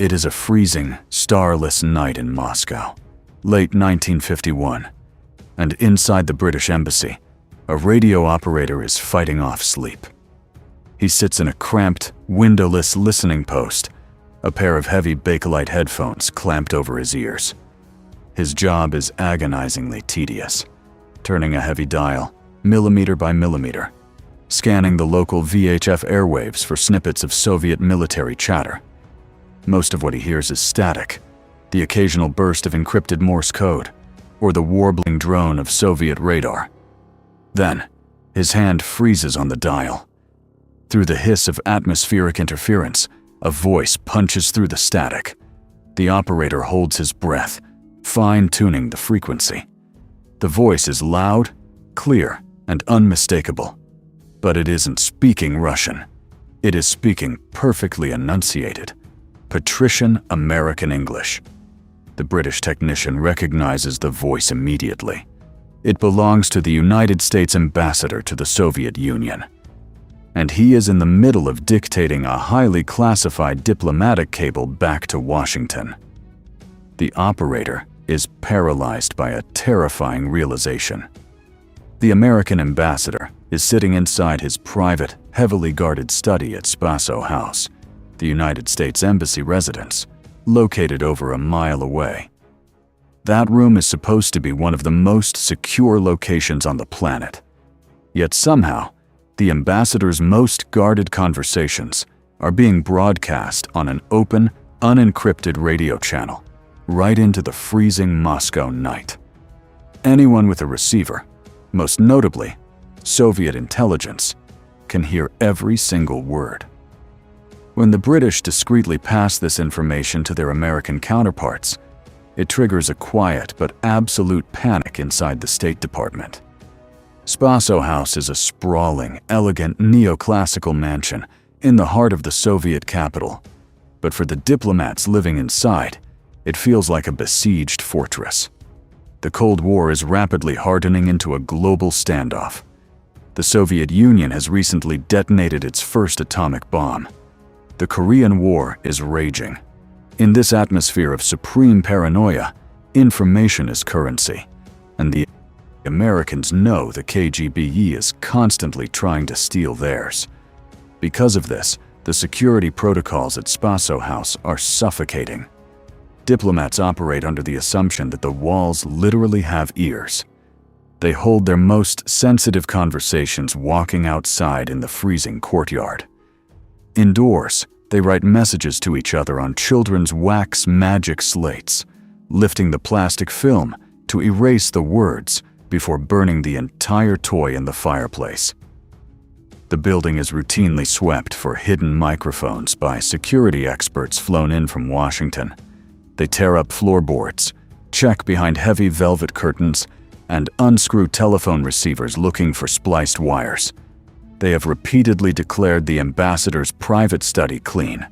It is a freezing, starless night in Moscow, late 1951, and inside the British Embassy, a radio operator is fighting off sleep. He sits in a cramped, windowless listening post, a pair of heavy Bakelite headphones clamped over his ears. His job is agonizingly tedious, turning a heavy dial, millimeter by millimeter, scanning the local VHF airwaves for snippets of Soviet military chatter. Most of what he hears is static, the occasional burst of encrypted Morse code, or the warbling drone of Soviet radar. Then, his hand freezes on the dial. Through the hiss of atmospheric interference, a voice punches through the static. The operator holds his breath, fine-tuning the frequency. The voice is loud, clear, and unmistakable. But it isn't speaking Russian. It is speaking perfectly enunciated, patrician American English. The British technician recognizes the voice immediately. It belongs to the United States ambassador to the Soviet Union. And he is in the middle of dictating a highly classified diplomatic cable back to Washington. The operator is paralyzed by a terrifying realization. The American ambassador is sitting inside his private, heavily guarded study at Spaso House, the United States Embassy residence, located over a mile away. That room is supposed to be one of the most secure locations on the planet. Yet somehow, the ambassador's most guarded conversations are being broadcast on an open, unencrypted radio channel, right into the freezing Moscow night. Anyone with a receiver, most notably Soviet intelligence, can hear every single word. When the British discreetly pass this information to their American counterparts, it triggers a quiet but absolute panic inside the State Department. Spaso House is a sprawling, elegant, neoclassical mansion in the heart of the Soviet capital, but for the diplomats living inside, it feels like a besieged fortress. The Cold War is rapidly hardening into a global standoff. The Soviet Union has recently detonated its first atomic bomb. The Korean War is raging. In this atmosphere of supreme paranoia, information is currency, and the Americans know the KGB is constantly trying to steal theirs. Because of this, the security protocols at Spaso House are suffocating. Diplomats operate under the assumption that the walls literally have ears. They hold their most sensitive conversations walking outside in the freezing courtyard. Indoors, they write messages to each other on children's wax magic slates, lifting the plastic film to erase the words before burning the entire toy in the fireplace. The building is routinely swept for hidden microphones by security experts flown in from Washington. They tear up floorboards, check behind heavy velvet curtains, and unscrew telephone receivers looking for spliced wires. They have repeatedly declared the ambassador's private study clean.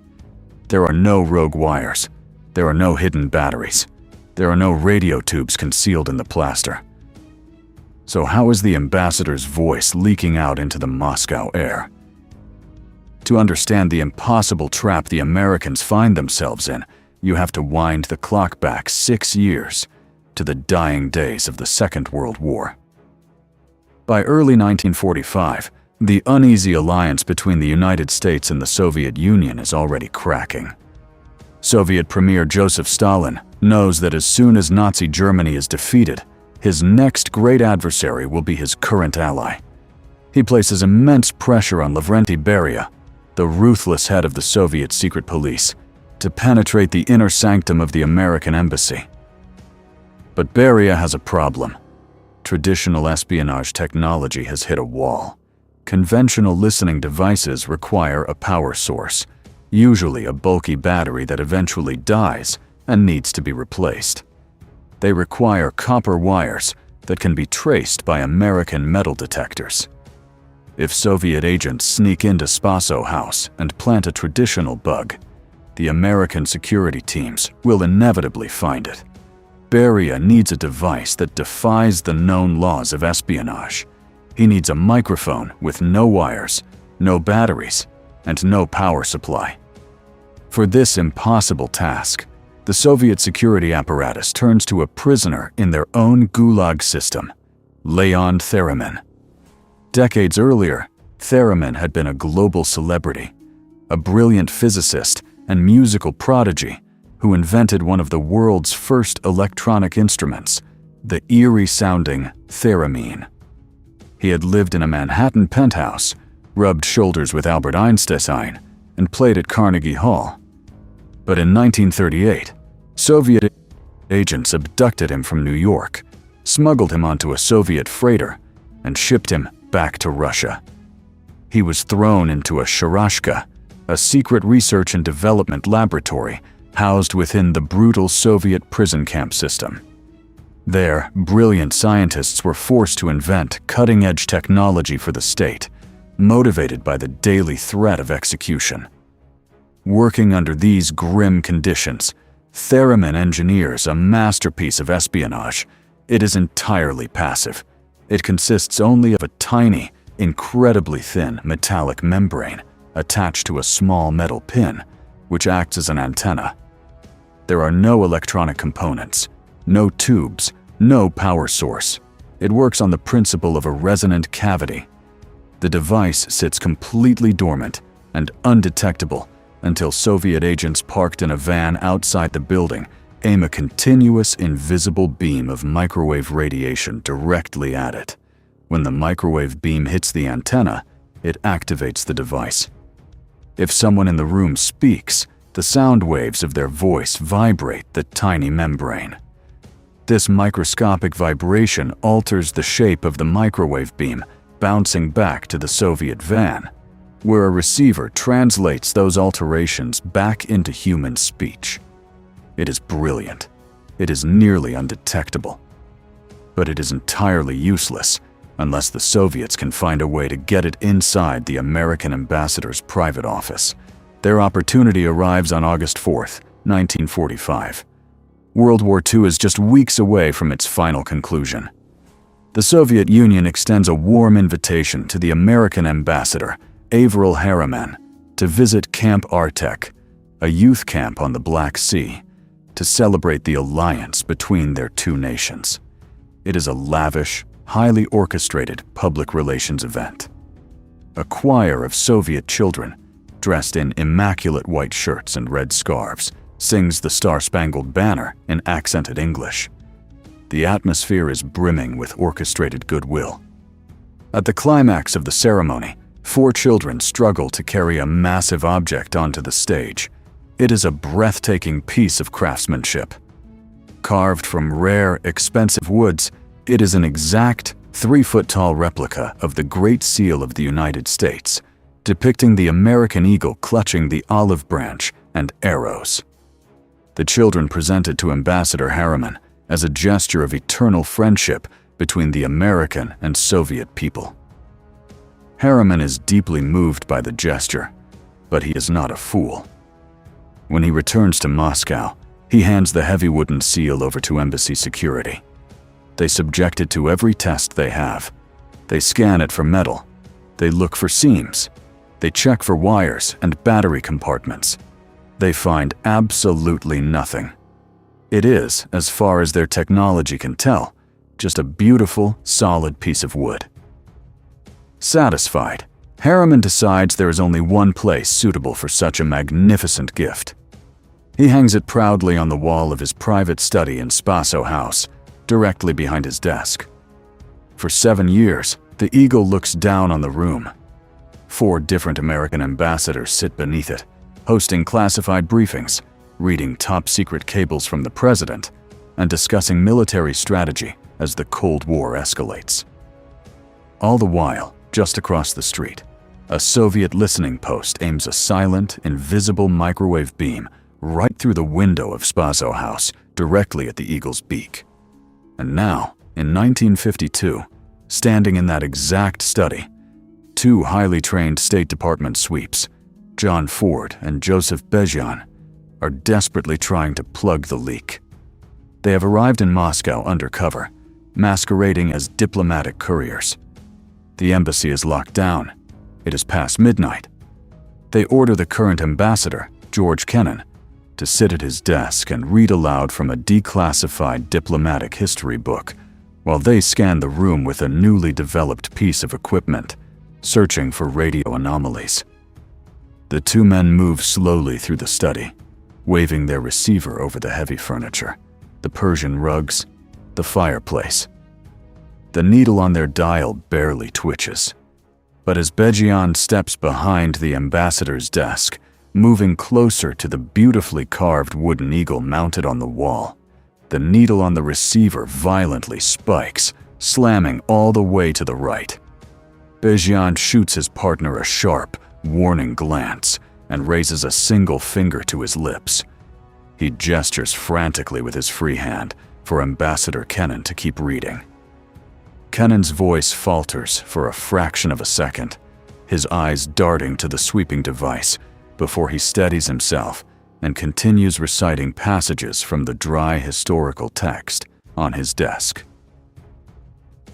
There are no rogue wires. There are no hidden batteries. There are no radio tubes concealed in the plaster. So how is the ambassador's voice leaking out into the Moscow air? To understand the impossible trap the Americans find themselves in, you have to wind the clock back 6 years to the dying days of the Second World War. By early 1945, the uneasy alliance between the United States and the Soviet Union is already cracking. Soviet Premier Joseph Stalin knows that as soon as Nazi Germany is defeated, his next great adversary will be his current ally. He places immense pressure on Lavrentiy Beria, the ruthless head of the Soviet secret police, to penetrate the inner sanctum of the American embassy. But Beria has a problem. Traditional espionage technology has hit a wall. Conventional listening devices require a power source, usually a bulky battery that eventually dies and needs to be replaced. They require copper wires that can be traced by American metal detectors. If Soviet agents sneak into Spaso House and plant a traditional bug, the American security teams will inevitably find it. Beria needs a device that defies the known laws of espionage. He needs a microphone with no wires, no batteries, and no power supply. For this impossible task, the Soviet security apparatus turns to a prisoner in their own gulag system, Leon Theremin. Decades earlier, Theremin had been a global celebrity, a brilliant physicist and musical prodigy who invented one of the world's first electronic instruments, the eerie-sounding theremin. He had lived in a Manhattan penthouse, rubbed shoulders with Albert Einstein, and played at Carnegie Hall. But in 1938, Soviet agents abducted him from New York, smuggled him onto a Soviet freighter, and shipped him back to Russia. He was thrown into a sharashka, a secret research and development laboratory housed within the brutal Soviet prison camp system. There, brilliant scientists were forced to invent cutting-edge technology for the state, motivated by the daily threat of execution. Working under these grim conditions, Theremin engineers a masterpiece of espionage. It is entirely passive. It consists only of a tiny, incredibly thin metallic membrane attached to a small metal pin, which acts as an antenna. There are no electronic components, no tubes, no power source. It works on the principle of a resonant cavity. The device sits completely dormant and undetectable until Soviet agents parked in a van outside the building aim a continuous invisible beam of microwave radiation directly at it. When the microwave beam hits the antenna, it activates the device. If someone in the room speaks, the sound waves of their voice vibrate the tiny membrane. This microscopic vibration alters the shape of the microwave beam, bouncing back to the Soviet van, where a receiver translates those alterations back into human speech. It is brilliant. It is nearly undetectable. But it is entirely useless unless the Soviets can find a way to get it inside the American ambassador's private office. Their opportunity arrives on August 4th, 1945. World War II is just weeks away from its final conclusion. The Soviet Union extends a warm invitation to the American ambassador, Averil Harriman, to visit Camp Artek, a youth camp on the Black Sea, to celebrate the alliance between their two nations. It is a lavish, highly orchestrated public relations event. A choir of Soviet children, dressed in immaculate white shirts and red scarves, sings the Star-Spangled Banner in accented English. The atmosphere is brimming with orchestrated goodwill. At the climax of the ceremony, 4 children struggle to carry a massive object onto the stage. It is a breathtaking piece of craftsmanship. Carved from rare, expensive woods, it is an exact 3-foot-tall replica of the Great Seal of the United States, depicting the American eagle clutching the olive branch and arrows. The children present it to Ambassador Harriman as a gesture of eternal friendship between the American and Soviet people. Harriman is deeply moved by the gesture, but he is not a fool. When he returns to Moscow, he hands the heavy wooden seal over to embassy security. They subject it to every test they have. They scan it for metal. They look for seams. They check for wires and battery compartments. They find absolutely nothing. It is, as far as their technology can tell, just a beautiful, solid piece of wood. Satisfied, Harriman decides there is only one place suitable for such a magnificent gift. He hangs it proudly on the wall of his private study in Spaso House, directly behind his desk. For 7 years, the eagle looks down on the room. 4 different American ambassadors sit beneath it, hosting classified briefings, reading top-secret cables from the president, and discussing military strategy as the Cold War escalates. All the while, just across the street, a Soviet listening post aims a silent, invisible microwave beam right through the window of Spaso House, directly at the eagle's beak. And now, in 1952, standing in that exact study, 2 highly trained State Department sweeps, John Ford and Joseph Bejian, are desperately trying to plug the leak. They have arrived in Moscow undercover, masquerading as diplomatic couriers. The embassy is locked down. It is past midnight. They order the current ambassador, George Kennan, to sit at his desk and read aloud from a declassified diplomatic history book while they scanned the room with a newly developed piece of equipment, searching for radio anomalies. The two men moved slowly through the study, waving their receiver over the heavy furniture, the Persian rugs, the fireplace. The needle on their dial barely twitches. But as Bejian steps behind the ambassador's desk, moving closer to the beautifully carved wooden eagle mounted on the wall, the needle on the receiver violently spikes, slamming all the way to the right. Bejian shoots his partner a sharp, warning glance and raises a single finger to his lips. He gestures frantically with his free hand for Ambassador Kennan to keep reading. Kennan's voice falters for a fraction of a second, his eyes darting to the sweeping device before he steadies himself and continues reciting passages from the dry historical text on his desk.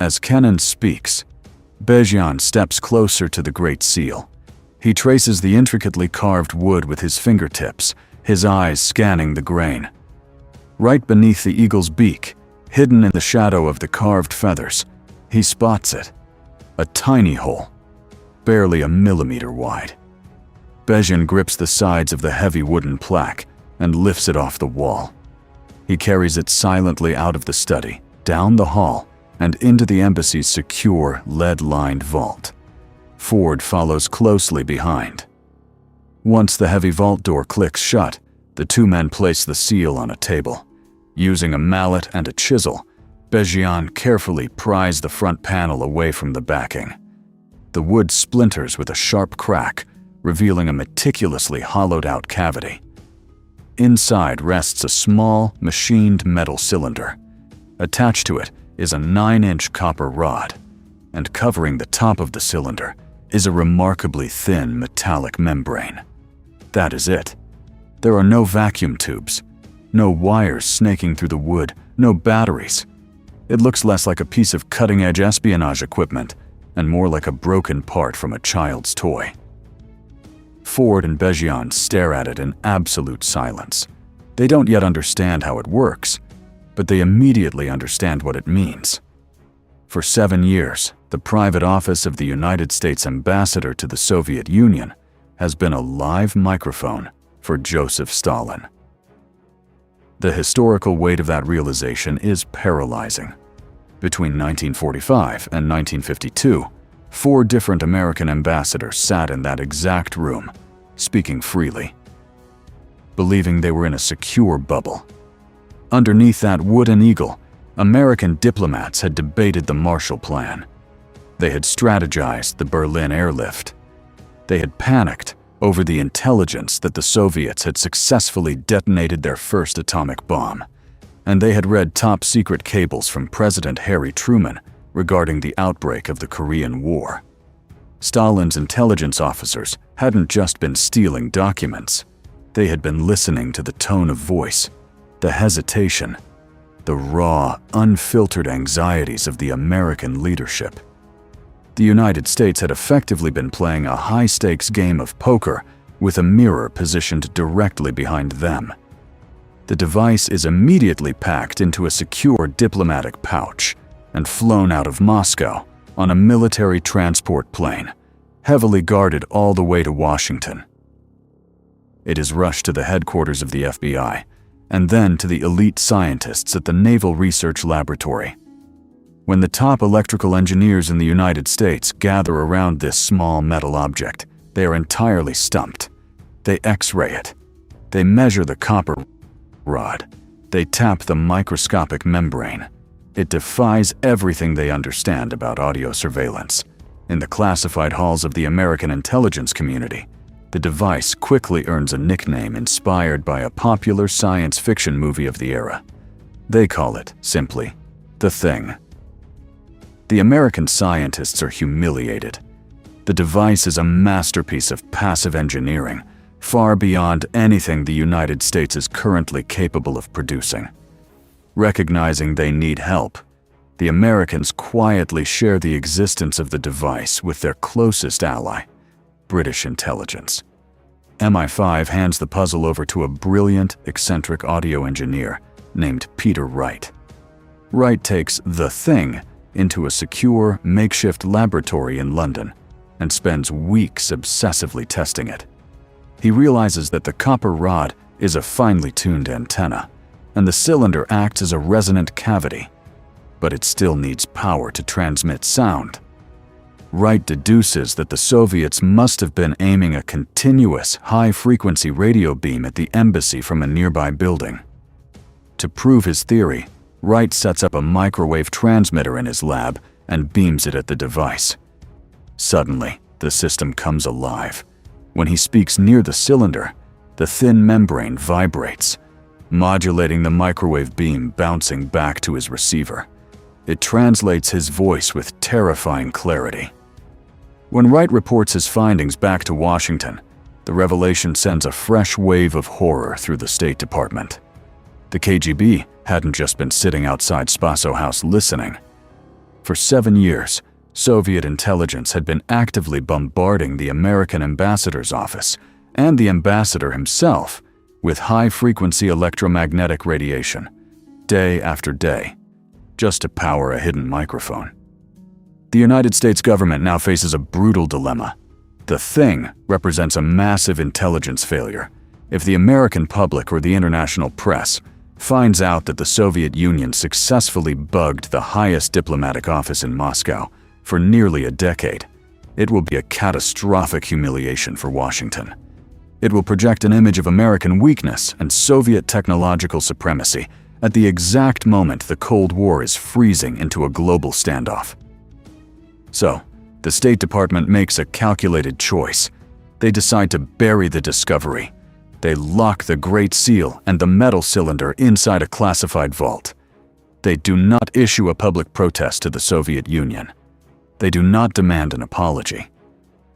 As Kennan speaks, Bejian steps closer to the Great Seal. He traces the intricately carved wood with his fingertips, his eyes scanning the grain. Right beneath the eagle's beak, hidden in the shadow of the carved feathers, he spots it, a tiny hole, barely a millimeter wide. Bejian grips the sides of the heavy wooden plaque and lifts it off the wall. He carries it silently out of the study, down the hall, and into the embassy's secure, lead-lined vault. Ford follows closely behind. Once the heavy vault door clicks shut, the two men place the seal on a table. Using a mallet and a chisel, Bejian carefully pries the front panel away from the backing. The wood splinters with a sharp crack, revealing a meticulously hollowed-out cavity. Inside rests a small, machined metal cylinder. Attached to it is a 9-inch copper rod, and covering the top of the cylinder is a remarkably thin metallic membrane. That is it. There are no vacuum tubes, no wires snaking through the wood, no batteries. It looks less like a piece of cutting-edge espionage equipment and more like a broken part from a child's toy. Ford and Bejian stare at it in absolute silence. They don't yet understand how it works, but they immediately understand what it means. For 7 years, the private office of the United States ambassador to the Soviet Union has been a live microphone for Joseph Stalin. The historical weight of that realization is paralyzing. Between 1945 and 1952, 4 different American ambassadors sat in that exact room, speaking freely, believing they were in a secure bubble. Underneath that wooden eagle, American diplomats had debated the Marshall Plan. They had strategized the Berlin airlift. They had panicked over the intelligence that the Soviets had successfully detonated their first atomic bomb, and they had read top-secret cables from President Harry Truman regarding the outbreak of the Korean War. Stalin's intelligence officers hadn't just been stealing documents. They had been listening to the tone of voice, the hesitation, the raw, unfiltered anxieties of the American leadership. The United States had effectively been playing a high-stakes game of poker with a mirror positioned directly behind them. The device is immediately packed into a secure diplomatic pouch and flown out of Moscow on a military transport plane, heavily guarded all the way to Washington. It is rushed to the headquarters of the FBI, and then to the elite scientists at the Naval Research Laboratory. When the top electrical engineers in the United States gather around this small metal object, they are entirely stumped. They X-ray it. They measure the copper rod. They tap the microscopic membrane. It defies everything they understand about audio surveillance. In the classified halls of the American intelligence community, the device quickly earns a nickname inspired by a popular science fiction movie of the era. They call it, simply, the Thing. The American scientists are humiliated. The device is a masterpiece of passive engineering, far beyond anything the United States is currently capable of producing. Recognizing they need help, the Americans quietly share the existence of the device with their closest ally, British intelligence. MI5 hands the puzzle over to a brilliant, eccentric audio engineer named Peter Wright. Wright takes the thing into a secure, makeshift laboratory in London and spends weeks obsessively testing it. He realizes that the copper rod is a finely tuned antenna, and the cylinder acts as a resonant cavity, but it still needs power to transmit sound. Wright deduces that the Soviets must have been aiming a continuous, high-frequency radio beam at the embassy from a nearby building. To prove his theory, Wright sets up a microwave transmitter in his lab and beams it at the device. Suddenly, the system comes alive. When he speaks near the cylinder, the thin membrane vibrates, modulating the microwave beam bouncing back to his receiver. It translates his voice with terrifying clarity. When Wright reports his findings back to Washington, the revelation sends a fresh wave of horror through the State Department. The KGB hadn't just been sitting outside Spaso House listening. For 7 years, Soviet intelligence had been actively bombarding the American ambassador's office and the ambassador himself with high-frequency electromagnetic radiation, day after day, just to power a hidden microphone. The United States government now faces a brutal dilemma. The thing represents a massive intelligence failure. If the American public or the international press finds out that the Soviet Union successfully bugged the highest diplomatic office in Moscow for nearly a decade, it will be a catastrophic humiliation for Washington. It will project an image of American weakness and Soviet technological supremacy at the exact moment the Cold War is freezing into a global standoff. So, the State Department makes a calculated choice. They decide to bury the discovery. They lock the Great Seal and the metal cylinder inside a classified vault. They do not issue a public protest to the Soviet Union. They do not demand an apology.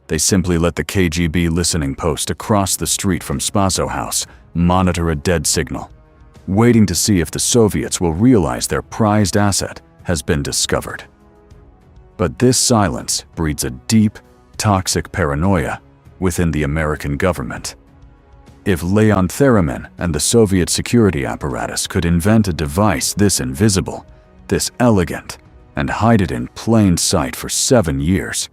They simply let the KGB listening post across the street from Spaso House monitor a dead signal, waiting to see if the Soviets will realize their prized asset has been discovered. But this silence breeds a deep, toxic paranoia within the American government. If Leon Theremin and the Soviet security apparatus could invent a device this invisible, this elegant, and hide it in plain sight for 7 years,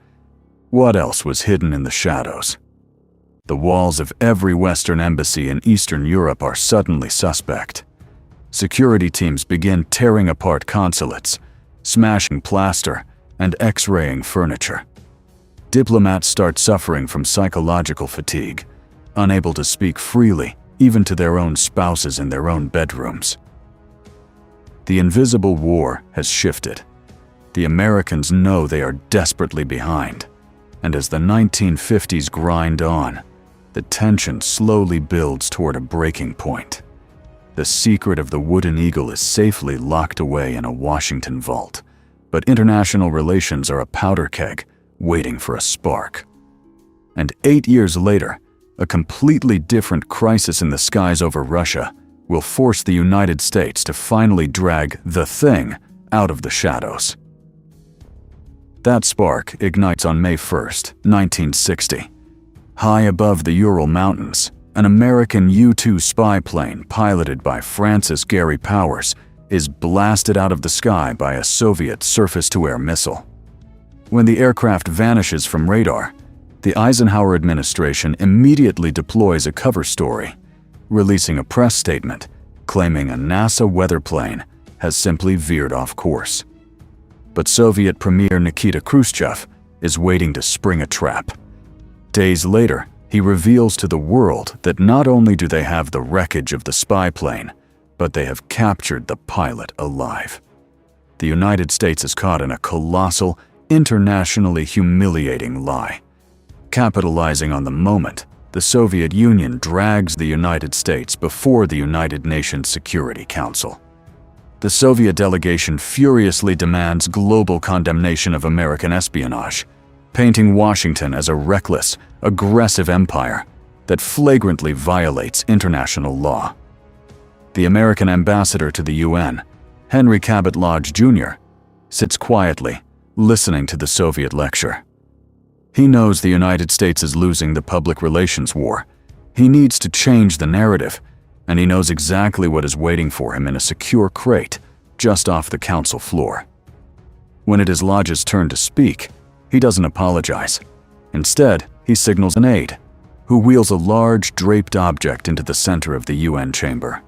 what else was hidden in the shadows? The walls of every Western embassy in Eastern Europe are suddenly suspect. Security teams begin tearing apart consulates, smashing plaster, and X-raying furniture. Diplomats start suffering from psychological fatigue, unable to speak freely, even to their own spouses in their own bedrooms. The invisible war has shifted. The Americans know they are desperately behind, and as the 1950s grind on, the tension slowly builds toward a breaking point. The secret of the Wooden Eagle is safely locked away in a Washington vault, but international relations are a powder keg waiting for a spark. And 8 years later, a completely different crisis in the skies over Russia will force the United States to finally drag the thing out of the shadows. That spark ignites on May 1st, 1960. High above the Ural Mountains, an American U-2 spy plane piloted by Francis Gary Powers is blasted out of the sky by a Soviet surface-to-air missile. When the aircraft vanishes from radar, the Eisenhower administration immediately deploys a cover story, releasing a press statement claiming a NASA weather plane has simply veered off course. But Soviet Premier Nikita Khrushchev is waiting to spring a trap. Days later, he reveals to the world that not only do they have the wreckage of the spy plane, but they have captured the pilot alive. The United States is caught in a colossal, internationally humiliating lie. Capitalizing on the moment, the Soviet Union drags the United States before the United Nations Security Council. The Soviet delegation furiously demands global condemnation of American espionage, painting Washington as a reckless, aggressive empire that flagrantly violates international law. The American ambassador to the UN, Henry Cabot Lodge Jr., sits quietly, listening to the Soviet lecture. He knows the United States is losing the public relations war, He needs to change the narrative, and he knows exactly what is waiting for him in a secure crate just off the council floor. When it is Lodge's turn to speak, he doesn't apologize. Instead, he signals an aide, who wheels a large, draped object into the center of the UN chamber.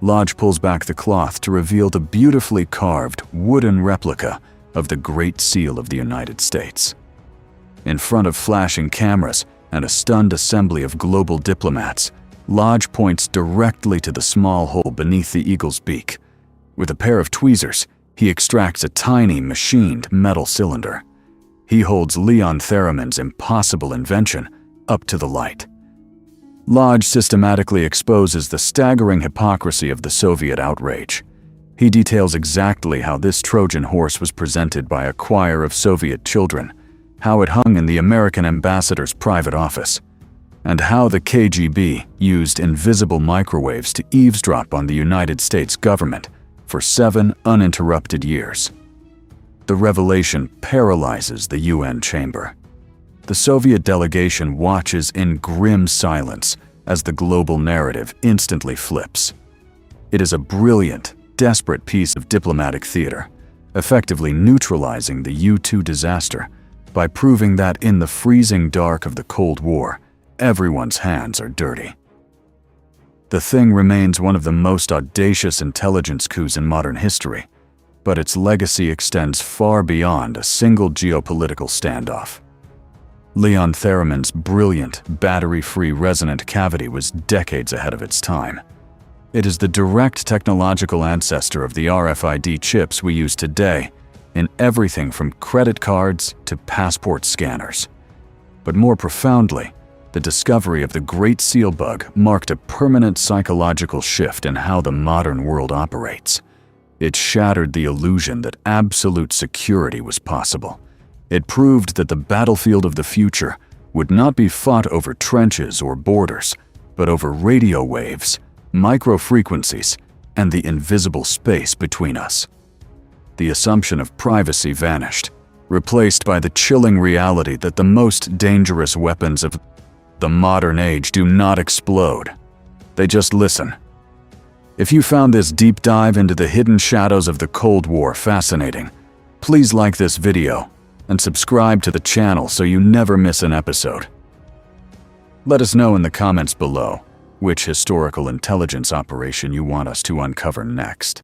Lodge pulls back the cloth to reveal the beautifully carved, wooden replica of the Great Seal of the United States. In front of flashing cameras and a stunned assembly of global diplomats, Lodge points directly to the small hole beneath the eagle's beak. With a pair of tweezers, he extracts a tiny, machined metal cylinder. He holds Leon Theremin's impossible invention up to the light. Lodge systematically exposes the staggering hypocrisy of the Soviet outrage. He details exactly how this Trojan horse was presented by a choir of Soviet children, how it hung in the American ambassador's private office, and how the KGB used invisible microwaves to eavesdrop on the United States government for 7 uninterrupted years. The revelation paralyzes the UN chamber. The Soviet delegation watches in grim silence as the global narrative instantly flips. It is a brilliant, desperate piece of diplomatic theater, effectively neutralizing the U-2 disaster by proving that in the freezing dark of the Cold War, everyone's hands are dirty. The thing remains one of the most audacious intelligence coups in modern history, but its legacy extends far beyond a single geopolitical standoff. Leon Theremin's brilliant, battery-free resonant cavity was decades ahead of its time. It is the direct technological ancestor of the RFID chips we use today in everything from credit cards to passport scanners. But more profoundly, the discovery of the Great Seal bug marked a permanent psychological shift in how the modern world operates. It shattered the illusion that absolute security was possible. It proved that the battlefield of the future would not be fought over trenches or borders, but over radio waves, microfrequencies, and the invisible space between us. The assumption of privacy vanished, replaced by the chilling reality that the most dangerous weapons of the modern age do not explode. They just listen. If you found this deep dive into the hidden shadows of the Cold War fascinating, please like this video and subscribe to the channel so you never miss an episode. Let us know in the comments below which historical intelligence operation you want us to uncover next.